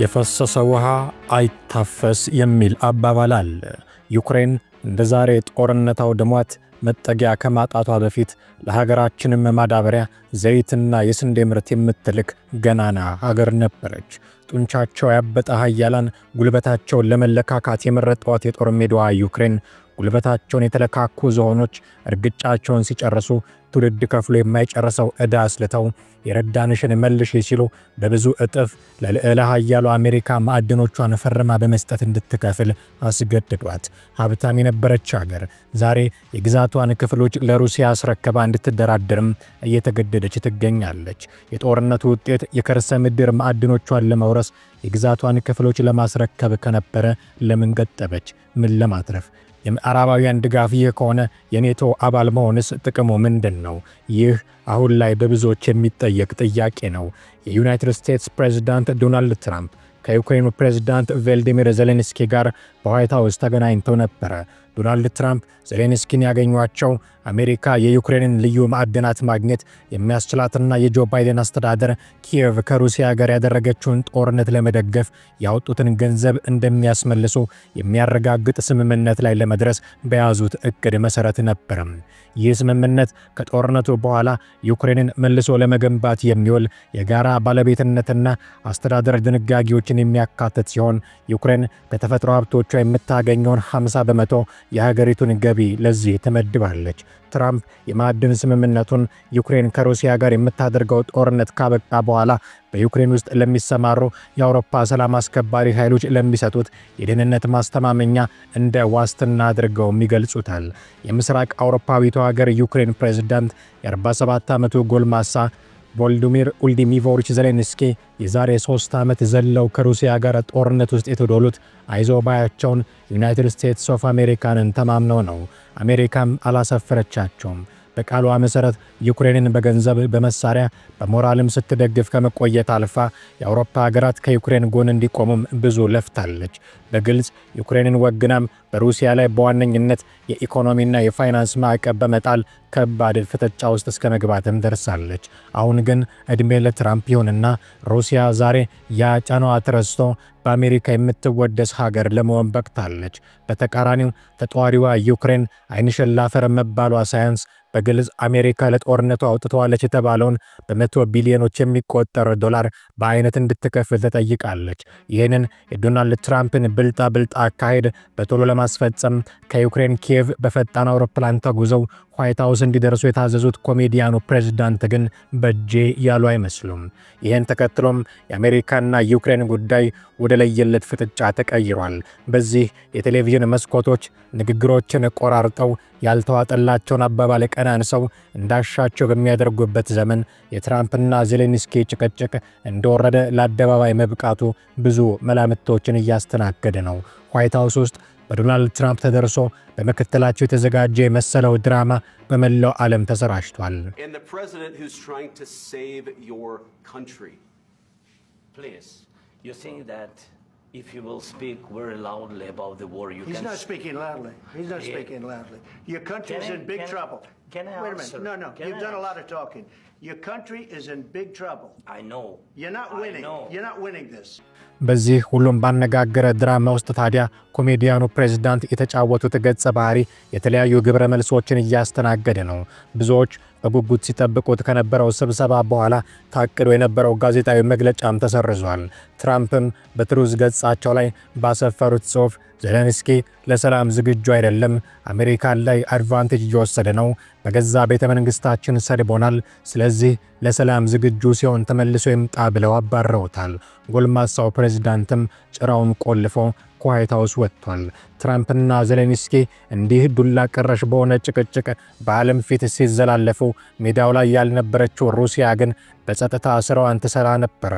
የፈሰሰ ውሃ አይታፈስ የሚል አባባል አለ። ዩክሬን እንደዛሬ ጦርነት አውድሟት መጠጊያ ከማጣቷ በፊት ለሀገራችንም ማዳበሪያ ዘይትና የስንዴ ምርት የምትልክ ገናና ሀገር ነበረች። ጡንቻቸው ያበጠ ኃያላን ጉልበታቸውን ለመለካካት የመረጧት የጦር ሜዳዋ ዩክሬን ጉልበታቸውን የተለካኩ ዝሆኖች እርግጫቸውን ሲጨርሱ ትውልድ ከፍሎ የማይጨርሰው ዕዳ አስልተው የረዳንሽን መልሽ ሲሉ በብዙ እጥፍ ለልዕለ ኃያሉ አሜሪካ ማዕድኖቿን ፈርማ በመስጠት እንድትከፍል አስገድዷት። ሀብታም የነበረች ሀገር ዛሬ የግዛቷን ክፍሎች ለሩሲያ አስረከባ እንድትደራደርም እየተገደደች ትገኛለች። የጦርነቱ ውጤት የከርሰ ምድር ማዕድኖቿን ለመውረስ የግዛቷን ክፍሎች ለማስረከብ ከነበረ ለምን ገጠበች? ምን ለማትረፍ? የምዕራባውያን ድጋፍ ከሆነ የኔቶ አባል መሆንስ ጥቅሙ ምንድነው? ይህ አሁን ላይ በብዙዎች የሚጠየቅ ጥያቄ ነው። የዩናይትድ ስቴትስ ፕሬዝዳንት ዶናልድ ትራምፕ ከዩክሬኑ ፕሬዝዳንት ቮሎዲሚር ዜሌንስኪ ጋር በዋይት ሃውስ ተገናኝተው ነበር። ዶናልድ ትራምፕ ዜሌንስኪን ያገኟቸው አሜሪካ የዩክሬንን ልዩ ማዕድናት ማግኘት የሚያስችላትና የጆ ባይደን አስተዳደር ኪየቭ ከሩሲያ ጋር ያደረገችውን ጦርነት ለመደገፍ ያወጡትን ገንዘብ እንደሚያስመልሱ የሚያረጋግጥ ስምምነት ላይ ለመድረስ በያዙት እቅድ መሰረት ነበር። ይህ ስምምነት ከጦርነቱ በኋላ ዩክሬንን መልሶ ለመገንባት የሚውል የጋራ ባለቤትነትና አስተዳደር ድንጋጌዎችን የሚያካትት ሲሆን ዩክሬን ከተፈጥሮ ሀብቶቿ የምታገኘውን 50% የሀገሪቱን ገቢ ለዚህ ተመድባለች። ትራምፕ የማዕድን ስምምነቱን ዩክሬን ከሩሲያ ጋር የምታደርገው ጦርነት ካበቃ በኋላ በዩክሬን ውስጥ ለሚሰማሩ የአውሮፓ ሰላም አስከባሪ ኃይሎች ለሚሰጡት የደህንነት ማስተማመኛ እንደ ዋስትና አድርገው ይገልጹታል። የምስራቅ አውሮፓዊቷ ሀገር ዩክሬን ፕሬዝዳንት የ47 ዓመቱ ጎልማሳ ቮሎዲሚር ኡልዲሚቮሪች ዜሌንስኪ የዛሬ 3 ዓመት ዘለው ከሩሲያ ጋር ጦርነት ውስጥ የተዶሉት አይዞባያቸውን ዩናይትድ ስቴትስ ኦፍ አሜሪካንን ተማምነው ነው። አሜሪካም አላሰፈረቻቸውም። በቃሏ መሰረት ዩክሬንን በገንዘብ በመሳሪያ በሞራልም ስትደግፍ ከመቆየት አልፋ የአውሮፓ ሀገራት ከዩክሬን ጎን እንዲቆሙም ብዙ ለፍታለች። በግልጽ ዩክሬንን ወግናም በሩሲያ ላይ በዋነኝነት የኢኮኖሚና የፋይናንስ ማዕቀብ በመጣል ከባድ ፍጥጫ ውስጥ እስከ መግባትም ደርሳለች። አሁን ግን እድሜ ለትራምፕ ይሁንና ሩሲያ ዛሬ ያጫናዋ ተረስቶ በአሜሪካ የምትወደስ ሀገር ለመሆን በቅታለች። በተቃራኒው ተጧሪዋ ዩክሬን አይንሽን ላፈር መባሏ ሳያንስ በግልጽ አሜሪካ ለጦርነቱ አውጥተዋለች የተባለውን በ100 ቢሊዮኖች የሚቆጠር ዶላር በአይነት እንድትከፍል ተጠይቃለች። ይህንን የዶናልድ ትራምፕን ብልጣ አካሄድ በቶሎ ለማስፈጸም ከዩክሬን ኪየቭ በፈጣን አውሮፕላን ተጉዘው ዋይት ሃውስ እንዲደርሱ የታዘዙት ኮሜዲያኑ ፕሬዝዳንት ግን በጄ ያሉ አይመስሉም። ይህን ተከትሎም የአሜሪካና ዩክሬን ጉዳይ ወደ ለየለት ፍጥጫ ተቀይሯል። በዚህ የቴሌቪዥን መስኮቶች ንግግሮችን ቆራርጠው ያልተዋጠላቸውን አባባል ቀናንሰው እንዳሻቸው በሚያደርጉበት ዘመን የትራምፕና ዜሌንስኪ ጭቅጭቅ እንደወረደ ለአደባባይ መብቃቱ ብዙ መላምቶችን እያስተናገደ ነው። ዋይት ሃውስ ውስጥ በዶናልድ ትራምፕ ተደርሶ በመከተላቸው የተዘጋጀ የመሰለው ድራማ በመላው ዓለም ተሰራጭቷል። And the president who's trying to save your country. Please, you think that if you will speak very loudly about the war, you He's can... not speaking loudly. He's not speaking loudly. Your country is in big trouble. Can I Wait a answer? minute. No. You've done a lot of talking. Your country is in big trouble. I know. You're not winning. I know. You're not winning this. በዚህ ሁሉም ባነጋገረ ድራማ ውስጥ ታዲያ ኮሜዲያኑ ፕሬዝዳንት የተጫወቱት ገጸ ባህሪ የተለያዩ ግብረ መልሶችን እያስተናገደ ነው። ብዙዎች በጉጉት ሲጠብቁት ከነበረው ስብሰባ በኋላ ታቅዶ የነበረው ጋዜጣዊ መግለጫም ተሰርዟል። ትራምፕም በትሩዝ ገጻቸው ላይ ባሰፈሩት ጽሑፍ ዜሌንስኪ ለሰላም ዝግጁ አይደለም፣ አሜሪካን ላይ አድቫንቴጅ እየወሰደ ነው፣ በገዛ ቤተ መንግስታችን ሰድቦናል፣ ስለዚህ ለሰላም ዝግጁ ሲሆን ተመልሶ ይምጣ ብለው አባረውታል። ጎልማሳው ፕሬዝዳንትም ጭራውን ቆልፎ ከዋይት ሃውስ ወጥቷል። ትራምፕና ዜሌንስኪ እንዲህ ዱላ ቀረሽ በሆነ ጭቅጭቅ በዓለም ፊት ሲዘላለፉ ሜዳው ላይ ያልነበረችው ሩሲያ ግን በጸጥታ ስራዋን ትሰራ ነበር።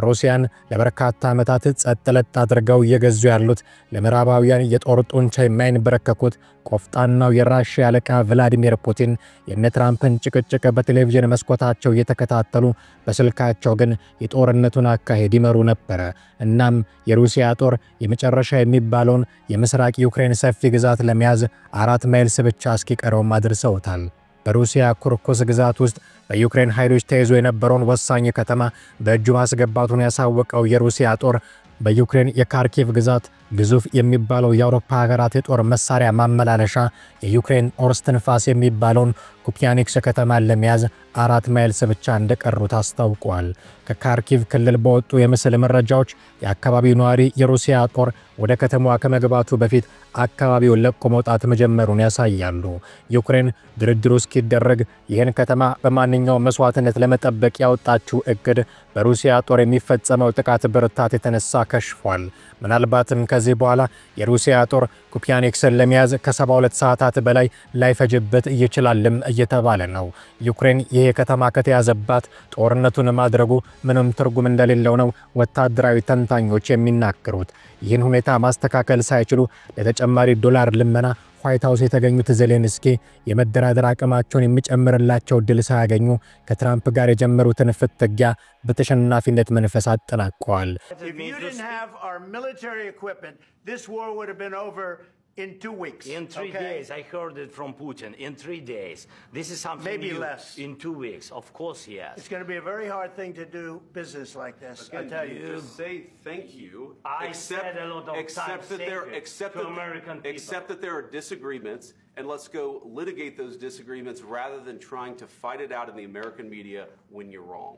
ሩሲያን ለበርካታ ዓመታት ጸጥለጥ አድርገው እየገዙ ያሉት ለምዕራባውያን የጦር ጡንቻ የማይንበረከኩት ቆፍጣናው የራሽያ አለቃ ቭላዲሚር ፑቲን የነ ትራምፕን ጭቅጭቅ በቴሌቪዥን መስኮታቸው እየተከታተሉ በስልካቸው ግን የጦርነቱን አካሄድ ይመሩ ነበር። እናም የሩሲያ ጦር የመጨረሻ የሚባለውን የምስራቅ ዩክሬን ሰፊ ግዛት ለመያዝ 4 ማይልስ ብቻ እስኪቀረው አድርሰውታል። በሩሲያ ኩርኩስ ግዛት ውስጥ በዩክሬን ኃይሎች ተይዞ የነበረውን ወሳኝ ከተማ በእጁ ማስገባቱን ያሳወቀው የሩሲያ ጦር በዩክሬን የካርኪቭ ግዛት ግዙፍ የሚባለው የአውሮፓ ሀገራት የጦር መሳሪያ ማመላለሻ የዩክሬን ኦርስትንፋስ የሚባለውን ኩፒያኒክስ ከተማን ለመያዝ 4 ማይልስ ብቻ እንደቀሩት አስታውቋል። ከካርኪቭ ክልል በወጡ የምስል መረጃዎች የአካባቢው ነዋሪ የሩሲያ ጦር ወደ ከተማዋ ከመግባቱ በፊት አካባቢውን ለቆ መውጣት መጀመሩን ያሳያሉ። ዩክሬን ድርድሩ እስኪደረግ ይህን ከተማ በማንኛውም መስዋዕትነት ለመጠበቅ ያወጣችው እቅድ በሩሲያ ጦር የሚፈጸመው ጥቃት ብርታት የተነሳ ከሽፏል። ምናልባትም ከዚህ በኋላ የሩሲያ ጦር ኩፒያኒክስን ለመያዝ ከ72 ሰዓታት በላይ ላይፈጅበት ይችላልም እየተባለ ነው። ዩክሬን ይሄ ከተማ ከተያዘባት ጦርነቱን ማድረጉ ምንም ትርጉም እንደሌለው ነው ወታደራዊ ተንታኞች የሚናገሩት። ይህን ሁኔታ ማስተካከል ሳይችሉ ለተጨማሪ ዶላር ልመና ዋይት ሃውስ የተገኙት ዜሌንስኪ የመደራደር አቅማቸውን የሚጨምርላቸው ድል ሳያገኙ ከትራምፕ ጋር የጀመሩትን ፍትጊያ በተሸናፊነት መንፈስ አጠናቀዋል። If you didn't have our military equipment, this war would have been over in 2 weeks. In 3 days, I heard it from Putin. In 3 days, this is something Maybe new. less. In 2 weeks, of course, yes. It's going to be a very hard thing to do business like this. I tell you. Just say thank you. I said a lot of times thank you to American people. Accept that there are disagreements, and let's go litigate those disagreements rather than trying to fight it out in the American media when you're wrong.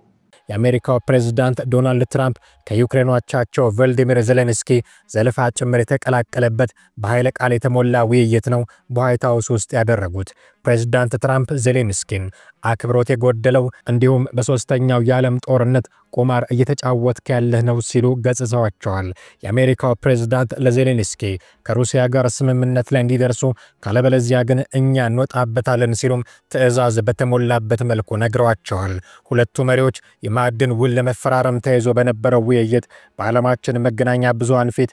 የአሜሪካው ፕሬዝዳንት ዶናልድ ትራምፕ ከዩክሬን አቻቸው ቮሎዲሚር ዜሌንስኪ ዘለፋ ጭምር የተቀላቀለበት በኃይለ ቃል የተሞላ ውይይት ነው በዋይት ሃውስ ውስጥ ያደረጉት። ፕሬዝዳንት ትራምፕ ዜሌንስኪን አክብሮት የጎደለው እንዲሁም በሶስተኛው የዓለም ጦርነት ቁማር እየተጫወትክ ያለህ ነው ሲሉ ገጽጸዋቸዋል። የአሜሪካው ፕሬዝዳንት ለዜሌንስኪ ከሩሲያ ጋር ስምምነት ላይ እንዲደርሱ ካለበለዚያ ግን እኛ እንወጣበታለን ሲሉም ትዕዛዝ በተሞላበት መልኩ ነግረዋቸዋል። ሁለቱ መሪዎች የማዕድን ውል ለመፈራረም ተይዞ በነበረው ውይይት በዓለማችን መገናኛ ብዙሃን ፊት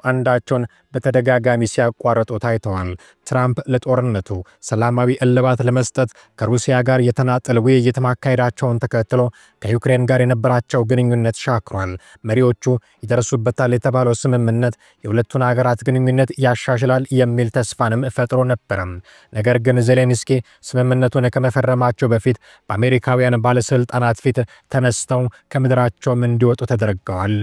አንዳቸውን በተደጋጋሚ ሲያቋርጡ ታይተዋል። ትራምፕ ለጦርነቱ ሰላማዊ እልባት ለመስጠት ከሩሲያ ጋር የተናጠል ውይይት ማካሄዳቸውን ተከትሎ ከዩክሬን ጋር የነበራቸው ግንኙነት ሻክሯል። መሪዎቹ ይደርሱበታል የተባለው ስምምነት የሁለቱን ሀገራት ግንኙነት ያሻሽላል የሚል ተስፋንም ፈጥሮ ነበር። ነገር ግን ዜሌንስኪ ስምምነቱን ከመፈረማቸው በፊት በአሜሪካውያን ባለስልጣናት ፊት ተነስተው ከምድራቸውም እንዲወጡ ተደርገዋል።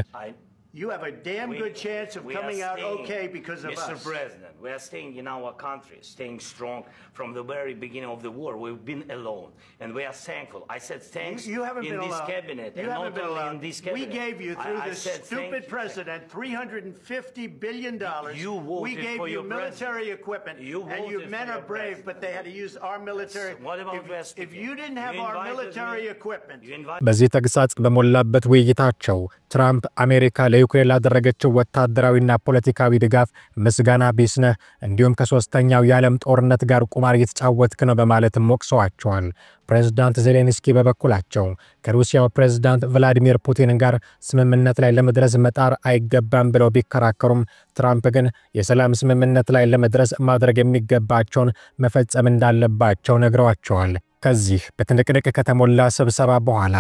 You have a damn good chance of coming out okay because of us. Mr. President, we are staying in our country, staying strong from the very beginning of the war. We've been alone, and we are thankful. I said thanks You haven't in been this alone. cabinet, You and haven't not been only alone. in this cabinet. We gave you, through I this said stupid thank president, $350 billion. You voted we gave for you your military president. equipment, You and your voted men for are your brave, president. but they had to use our military. What about West? If you didn't have You our invited military me. equipment, You invited በዚህ ተግሳጽ በሞላበት ውይይታቸው ትራምፕ አሜሪካ ለዩክሬን ላደረገችው ወታደራዊና ፖለቲካዊ ድጋፍ ምስጋና ቢስ ነህ እንዲሁም ከሶስተኛው የዓለም ጦርነት ጋር ቁማር እየተጫወትክ ነው በማለት ሞቅሰዋቸዋል። ፕሬዝዳንት ዜሌንስኪ በበኩላቸው ከሩሲያው ፕሬዝዳንት ቭላዲሚር ፑቲን ጋር ስምምነት ላይ ለመድረስ መጣር አይገባም ብለው ቢከራከሩም ትራምፕ ግን የሰላም ስምምነት ላይ ለመድረስ ማድረግ የሚገባቸውን መፈጸም እንዳለባቸው ነግረዋቸዋል። ከዚህ በትንቅንቅ ከተሞላ ስብሰባ በኋላ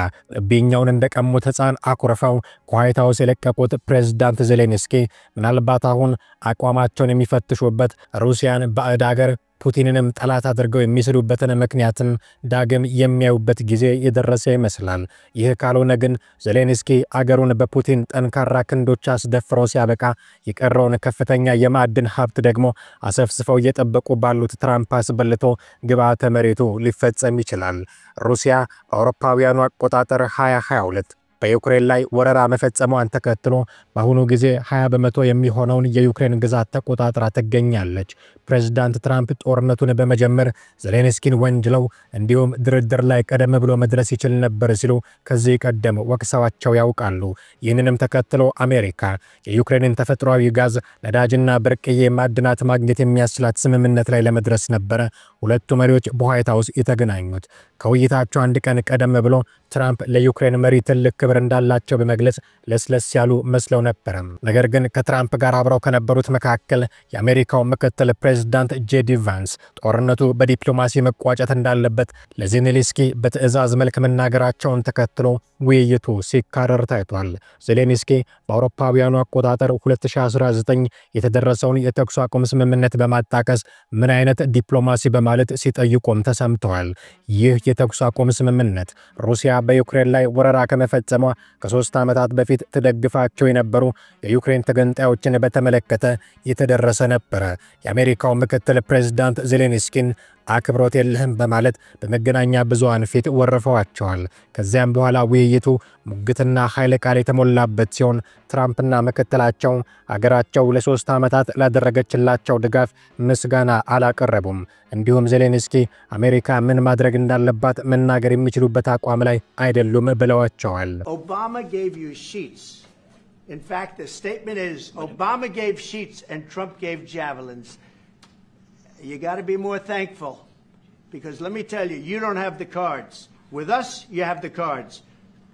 ቢኛውን እንደቀሙት ሕፃን አኩርፈው ከዋይት ሃውስ የለቀቁት ፕሬዝዳንት ዜሌንስኪ ምናልባት አሁን አቋማቸውን የሚፈትሹበት ሩሲያን ባዕድ አገር ፑቲንንም ጠላት አድርገው የሚስሉበትን ምክንያትም ዳግም የሚያዩበት ጊዜ የደረሰ ይመስላል። ይህ ካልሆነ ግን ዜሌንስኪ አገሩን በፑቲን ጠንካራ ክንዶች አስደፍረው ሲያበቃ የቀረውን ከፍተኛ የማዕድን ሀብት ደግሞ አሰፍስፈው እየጠበቁ ባሉት ትራምፕ አስበልቶ ግብዓተ መሬቱ ሊፈጸም ይችላል። ሩሲያ በአውሮፓውያኑ አቆጣጠር 2022 በዩክሬን ላይ ወረራ መፈጸሟን ተከትሎ በአሁኑ ጊዜ 20 በመቶ የሚሆነውን የዩክሬን ግዛት ተቆጣጥራ ትገኛለች። ፕሬዝዳንት ትራምፕ ጦርነቱን በመጀመር ዜሌንስኪን ወንጅለው እንዲሁም ድርድር ላይ ቀደም ብሎ መድረስ ይችል ነበር ሲሉ ከዚህ ቀደም ወቅሰዋቸው ያውቃሉ። ይህንንም ተከትሎ አሜሪካ የዩክሬንን ተፈጥሯዊ ጋዝ ነዳጅና ብርቅዬ ማዕድናት ማግኘት የሚያስችላት ስምምነት ላይ ለመድረስ ነበር ሁለቱ መሪዎች በዋይት ሃውስ የተገናኙት። ከውይይታቸው አንድ ቀን ቀደም ብሎ ትራምፕ ለዩክሬን መሪ ትልቅ ክብር እንዳላቸው በመግለጽ ለስለስ ያሉ መስለው ነበር። ነገር ግን ከትራምፕ ጋር አብረው ከነበሩት መካከል የአሜሪካው ምክትል ፕሬዝዳንት ጄዲ ቫንስ ጦርነቱ በዲፕሎማሲ መቋጨት እንዳለበት ለዜሌንስኪ በትዕዛዝ መልክ መናገራቸውን ተከትሎ ውይይቱ ሲካረር ታይቷል። ዜሌንስኪ በአውሮፓውያኑ አቆጣጠር 2019 የተደረሰውን የተኩስ አቁም ስምምነት በማጣቀስ ምን አይነት ዲፕሎማሲ በማለት ሲጠይቁም ተሰምተዋል። ይህ የተኩስ አቁም ስምምነት ሩሲያ በዩክሬን ላይ ወረራ ከመፈጸሟ መፈጸሟ ከ3 ዓመታት በፊት ተደግፋቸው የነበሩ የዩክሬን ተገንጣዮችን በተመለከተ የተደረሰ ነበር። የአሜሪካው ምክትል ፕሬዝዳንት ዜሌንስኪን አክብሮት የለህም በማለት በመገናኛ ብዙሃን ፊት ወረፈዋቸዋል። ከዚያም በኋላ ውይይቱ ሙግትና ኃይለ ቃል የተሞላበት ሲሆን ትራምፕና ምክትላቸው አገራቸው ለ3 ዓመታት ላደረገችላቸው ድጋፍ ምስጋና አላቀረቡም። እንዲሁም ዜሌንስኪ አሜሪካ ምን ማድረግ እንዳለባት መናገር የሚችሉበት አቋም ላይ አይደሉም ብለዋቸዋል። Obama gave you sheets. In fact, the statement is Obama gave sheets and Trump gave javelins. You got to be more thankful because let me tell you, you don't have the cards. With us, you have the cards.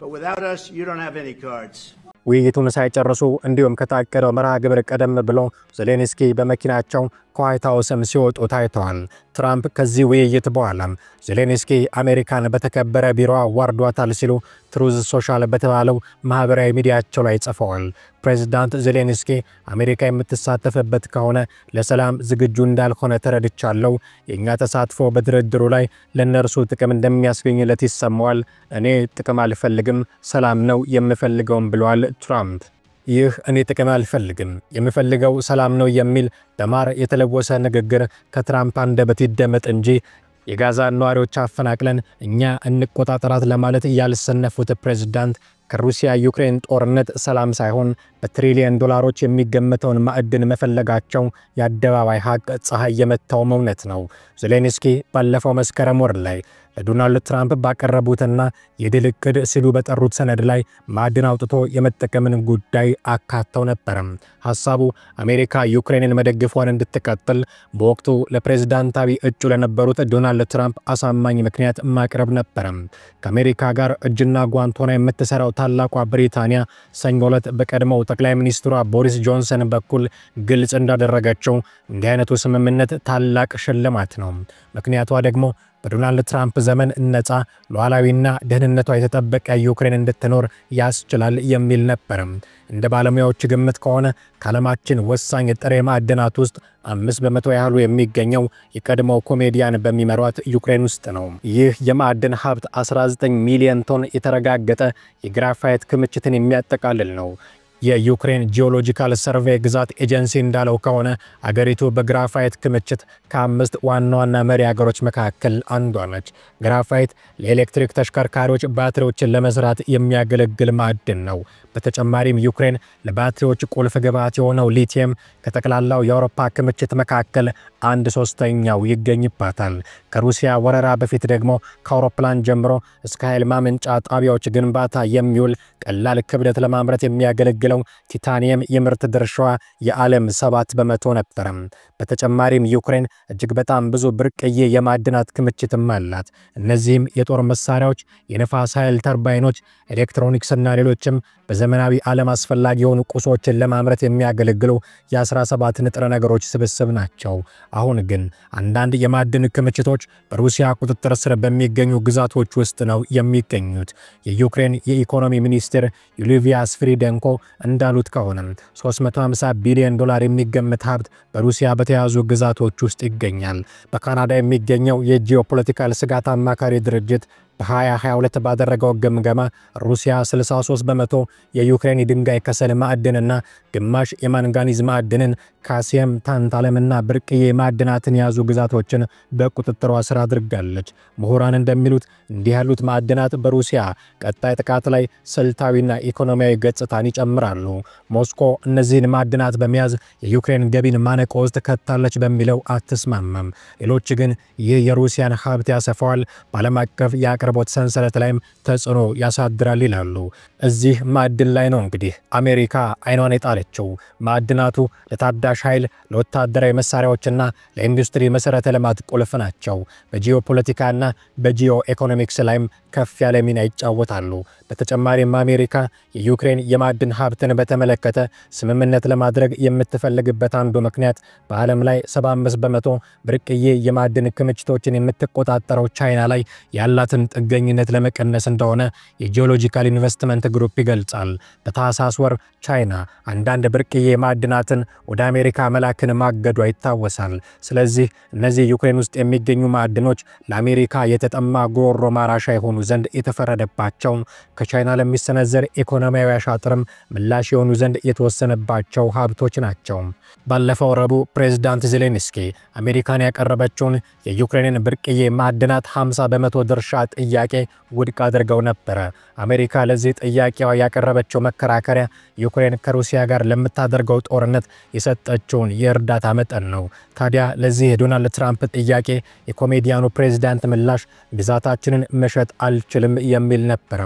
But without us, you don't have any cards. ውይይቱን ሳይጨርሱ እንዲሁም ከታቀደው መርሃ ግብር ቀደም ብሎ ዜሌንስኪ በመኪናቸው ከዋይት ሃውስም ሲወጡ ታይተዋል። ትራምፕ ከዚህ ውይይት በኋላ ዜሌንስኪ አሜሪካን በተከበረ ቢሮ አዋርዷታል ሲሉ ትሩዝ ሶሻል በተባለው ማህበራዊ ሚዲያቸው ላይ ጽፈዋል። ፕሬዝዳንት ዜሌንስኪ አሜሪካ የምትሳተፍበት ከሆነ ለሰላም ዝግጁ እንዳልሆነ ተረድቻለሁ። የኛ ተሳትፎ በድርድሩ ላይ ለነርሱ ጥቅም እንደሚያስገኝለት ይሰማዋል። እኔ ጥቅም አልፈልግም፣ ሰላም ነው የምፈልገው ብለዋል ትራምፕ። ይህ እኔ ጥቅም አልፈልግም የምፈልገው ሰላም ነው የሚል በማር የተለወሰ ንግግር ከትራምፕ አንደበት ይደመጥ እንጂ የጋዛ ነዋሪዎች አፈናቅለን እኛ እንቆጣጠራት ለማለት ያልሰነፉት ፕሬዝዳንት ከሩሲያ ዩክሬን ጦርነት ሰላም ሳይሆን በትሪሊየን ዶላሮች የሚገመተውን ማዕድን መፈለጋቸው የአደባባይ ሀቅ ፀሐይ የመታው እውነት ነው። ዜሌንስኪ ባለፈው መስከረም ወር ላይ ለዶናልድ ትራምፕ ባቀረቡትና የድል ዕቅድ ሲሉ በጠሩት ሰነድ ላይ ማዕድን አውጥቶ የመጠቀምን ጉዳይ አካተው ነበር። ሐሳቡ አሜሪካ ዩክሬንን መደገፏን እንድትቀጥል በወቅቱ ለፕሬዝዳንታዊ እጩ ለነበሩት ዶናልድ ትራምፕ አሳማኝ ምክንያት ማቅረብ ነበር። ከአሜሪካ ጋር እጅና ጓንት ሆና የምትሰራው ታላቋ ብሪታንያ ሰኞ ዕለት በቀድሞው ጠቅላይ ሚኒስትሯ ቦሪስ ጆንሰን በኩል ግልጽ እንዳደረገችው እንዲህ አይነቱ ስምምነት ታላቅ ሽልማት ነው። ምክንያቷ ደግሞ በዶናልድ ትራምፕ ዘመን ነፃ ሉዓላዊና ደህንነቷ የተጠበቀ ዩክሬን እንድትኖር ያስችላል የሚል ነበር። እንደ ባለሙያዎች ግምት ከሆነ ከዓለማችን ወሳኝ ጥሬ ማዕድናት ውስጥ 5% ያህሉ የሚገኘው የቀድሞው ኮሜዲያን በሚመሯት ዩክሬን ውስጥ ነው። ይህ የማዕድን ሀብት 19 ሚሊዮን ቶን የተረጋገጠ የግራፋይት ክምችትን የሚያጠቃልል ነው። የዩክሬን ጂኦሎጂካል ሰርቬይ ግዛት ኤጀንሲ እንዳለው ከሆነ አገሪቱ በግራፋይት ክምችት ከ5 ዋና ዋና መሪ አገሮች መካከል አንዷ ነች። ግራፋይት ለኤሌክትሪክ ተሽከርካሪዎች ባትሪዎችን ለመስራት የሚያገለግል ማዕድን ነው። በተጨማሪም ዩክሬን ለባትሪዎች ቁልፍ ግብዓት የሆነው ሊቲየም ከጠቅላላው የአውሮፓ ክምችት መካከል 1/3 ይገኝባታል። ከሩሲያ ወረራ በፊት ደግሞ ከአውሮፕላን ጀምሮ እስከ ኃይል ማመንጫ ጣቢያዎች ግንባታ የሚውል ቀላል ክብደት ለማምረት የሚያገለግለው ቲታኒየም የምርት ድርሻዋ የዓለም 7% ነበር። በተጨማሪም ዩክሬን እጅግ በጣም ብዙ ብርቅዬ የማዕድናት ክምችትም አላት። እነዚህም የጦር መሳሪያዎች፣ የነፋስ ኃይል ተርባይኖች፣ ኤሌክትሮኒክስና ሌሎችም በዘመናዊ ዓለም አስፈላጊ የሆኑ ቁሶችን ለማምረት የሚያገለግሉ የ17 ንጥረ ነገሮች ስብስብ ናቸው። አሁን ግን አንዳንድ የማዕድን ክምችቶች በሩሲያ ቁጥጥር ስር በሚገኙ ግዛቶች ውስጥ ነው የሚገኙት። የዩክሬን የኢኮኖሚ ሚኒስትር ዩሊቪያ ስፍሪደንኮ እንዳሉት ከሆነ $350 ቢሊዮን የሚገመት ሀብት በሩሲያ በተያዙ ግዛቶች ውስጥ ይገኛል። በካናዳ የሚገኘው የጂኦፖለቲካል ስጋት አማካሪ ድርጅት በ2022 ባደረገው ግምገማ ሩሲያ 63% የዩክሬን ድንጋይ ከሰል ማዕድንና ግማሽ የማንጋኒዝ ማዕድንን፣ ካሲየም፣ ታንታለምና ብርቅዬ ማዕድናትን የያዙ ግዛቶችን በቁጥጥሯ ስር አድርጋለች። ምሁራን እንደሚሉት እንዲህ ያሉት ማዕድናት በሩሲያ ቀጣይ ጥቃት ላይ ስልታዊና ኢኮኖሚያዊ ገጽታን ይጨምራሉ። ሞስኮ እነዚህን ማዕድናት በመያዝ የዩክሬን ገቢን ማነቆ ውስጥ ከታለች በሚለው አትስማማም። ሌሎች ግን ይህ የሩሲያን ሀብት ያሰፋዋል፣ በዓለም አቀፍ የአቅርቦት ሰንሰለት ላይም ተጽዕኖ ያሳድራል ይላሉ። እዚህ ማዕድን ላይ ነው እንግዲህ አሜሪካ አይኗን የጣለችው። ማዕድናቱ ለታዳሽ ኃይል፣ ለወታደራዊ መሳሪያዎችና ለኢንዱስትሪ መሰረተ ልማት ቁልፍ ናቸው። በጂኦፖለቲካና በጂኦ ኢኮኖሚክስ ላይም ከፍ ያለ ሚና ይጫወታሉ። በተጨማሪም አሜሪካ የዩክሬን የማዕድን ሀብትን በተመለከተ ስምምነት ለማድረግ የምትፈልግበት አንዱ ምክንያት በዓለም ላይ 75% ብርቅዬ የማዕድን ክምችቶችን የምትቆጣጠረው ቻይና ላይ ያላትን ጥገኝነት ለመቀነስ እንደሆነ የጂኦሎጂካል ኢንቨስትመንት ግሩፕ ይገልጻል። በታህሳስ ወር ቻይና አንዳንድ ብርቅዬ ማዕድናትን ወደ አሜሪካ መላክን ማገዷ ይታወሳል። ስለዚህ እነዚህ ዩክሬን ውስጥ የሚገኙ ማዕድኖች ለአሜሪካ የተጠማ ጉሮሮ ማራሻ የሆኑ ዘንድ የተፈረደባቸው ከቻይና ለሚሰነዘር ኢኮኖሚያዊ አሻጥርም ምላሽ የሆኑ ዘንድ የተወሰነባቸው ሀብቶች ናቸው። ባለፈው ረቡዕ ፕሬዝዳንት ዜሌንስኪ አሜሪካን ያቀረበችውን የዩክሬንን ብርቅዬ ማዕድናት 50% ድርሻ ጥያቄ ውድቅ አድርገው ነበር። አሜሪካ ለዚህ ጥያቄዋ ያቀረበችው መከራከሪያ ዩክሬን ከሩሲያ ጋር ለምታደርገው ጦርነት የሰጠችውን የእርዳታ መጠን ነው። ታዲያ ለዚህ ዶናልድ ትራምፕ ጥያቄ የኮሜዲያኑ ፕሬዝዳንት ምላሽ ግዛታችንን መሸጥ አልችልም የሚል ነበር።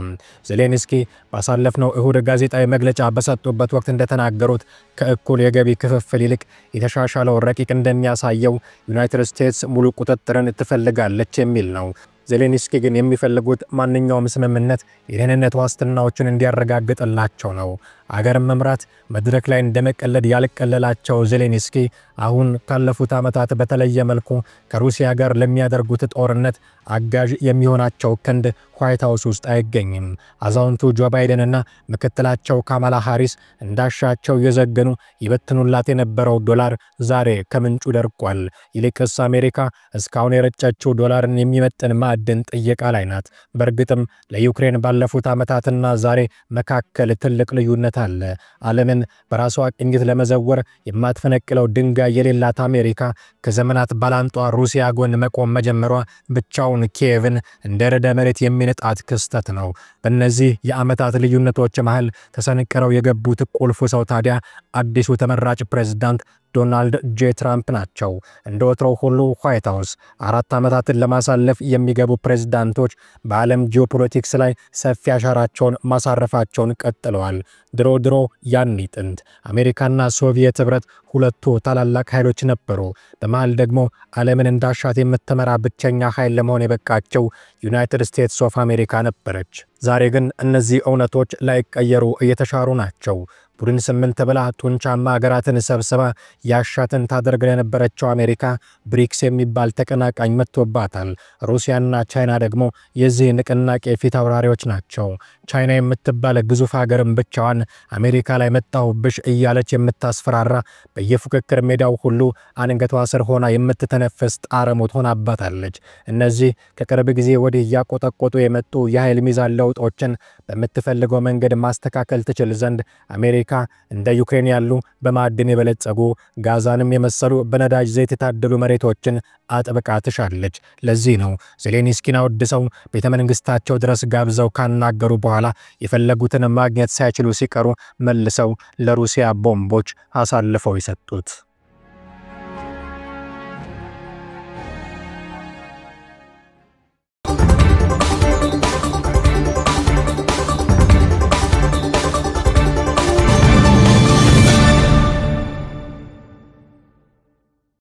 ዜሌንስኪ ባሳለፍነው እሁድ ጋዜጣዊ መግለጫ በሰጡበት ወቅት እንደተናገሩት ከእኩል የገቢ ክፍፍል ይልቅ የተሻሻለው ረቂቅ እንደሚያሳየው ዩናይትድ ስቴትስ ሙሉ ቁጥጥርን ትፈልጋለች የሚል ነው። ዜሌንስኪ ግን የሚፈልጉት ማንኛውም ስምምነት የደህንነት ዋስትናዎችን እንዲያረጋግጥላቸው ነው። አገርን መምራት መድረክ ላይ እንደመቀለድ ያልቀለላቸው ዜሌንስኪ አሁን ካለፉት ዓመታት በተለየ መልኩ ከሩሲያ ጋር ለሚያደርጉት ጦርነት አጋዥ የሚሆናቸው ክንድ ዋይት ሃውስ ውስጥ አይገኝም። አዛውንቱ ጆ ባይደንና ምክትላቸው ካማላ ሃሪስ እንዳሻቸው የዘገኑ ይበትኑላት የነበረው ዶላር ዛሬ ከምንጩ ደርቋል። ይልቅስ አሜሪካ እስካሁን የረጨችው ዶላርን የሚመጥን ማዕድን ጥየቃ ላይ ናት። በእርግጥም ለዩክሬን ባለፉት ዓመታትና ዛሬ መካከል ትልቅ ልዩነት አለ። ዓለምን በራሷ ቅኝት ለመዘወር የማትፈነቅለው ድንጋይ የሌላት አሜሪካ ከዘመናት ባላንጧ ሩሲያ ጎን መቆም መጀመሯ ብቻውን ኪየቭን እንደ ረደ መሬት የሚነጣት ክስተት ነው። በእነዚህ የዓመታት ልዩነቶች መሃል ተሰንቅረው የገቡት ቁልፉ ሰው ታዲያ አዲሱ ተመራጭ ፕሬዝዳንት ዶናልድ ጄ ትራምፕ ናቸው። እንደ ወትሮው ሁሉ ዋይት ሃውስ 4 ዓመታትን ለማሳለፍ የሚገቡ ፕሬዝዳንቶች በዓለም ጂኦፖለቲክስ ላይ ሰፊ አሻራቸውን ማሳረፋቸውን ቀጥለዋል። ድሮ ያኔ ጥንት አሜሪካና ሶቪየት ህብረት ሁለቱ ታላላቅ ኃይሎች ነበሩ። በመሃል ደግሞ ዓለምን እንዳሻት የምትመራ ብቸኛ ኃይል ለመሆን የበቃቸው ዩናይትድ ስቴትስ ኦፍ አሜሪካ ነበረች። ዛሬ ግን እነዚህ እውነቶች ላይቀየሩ እየተሻሩ ናቸው። ቡድን 8 ብላ ጡንቻማ ሀገራትን ሰብስባ ያሻትን ታደርግ የነበረችው አሜሪካ ብሪክስ የሚባል ተቀናቃኝ መጥቶባታል። ሩሲያና ቻይና ደግሞ የዚህ ንቅናቄ ፊት አውራሪዎች ናቸው። ቻይና የምትባል ግዙፍ ሀገርም ብቻዋን አሜሪካ ላይ መጣሁብሽ እያለች የምታስፈራራ በየፉክክር ሜዳው ሁሉ አንገቷ ስር ሆና የምትተነፈስ ጣረሞት ሆናባታለች። እነዚህ ከቅርብ ጊዜ ወዲህ ያቆጠቆጡ የመጡ የኃይል ሚዛን ለውጦችን በምትፈልገው መንገድ ማስተካከል ትችል ዘንድ አሜሪካ እንደ ዩክሬን ያሉ በማዕድን የበለጸጉ ጋዛንም የመሰሉ በነዳጅ ዘይት የታደሉ መሬቶችን አጥብቃ ትሻለች። ለዚህ ነው ዜሌንስኪን አወድሰው ቤተመንግስታቸው ድረስ ጋብዘው ካናገሩ በኋላ የፈለጉትን ማግኘት ሳይችሉ ሲቀሩ መልሰው ለሩሲያ ቦምቦች አሳልፈው ይሰጡት።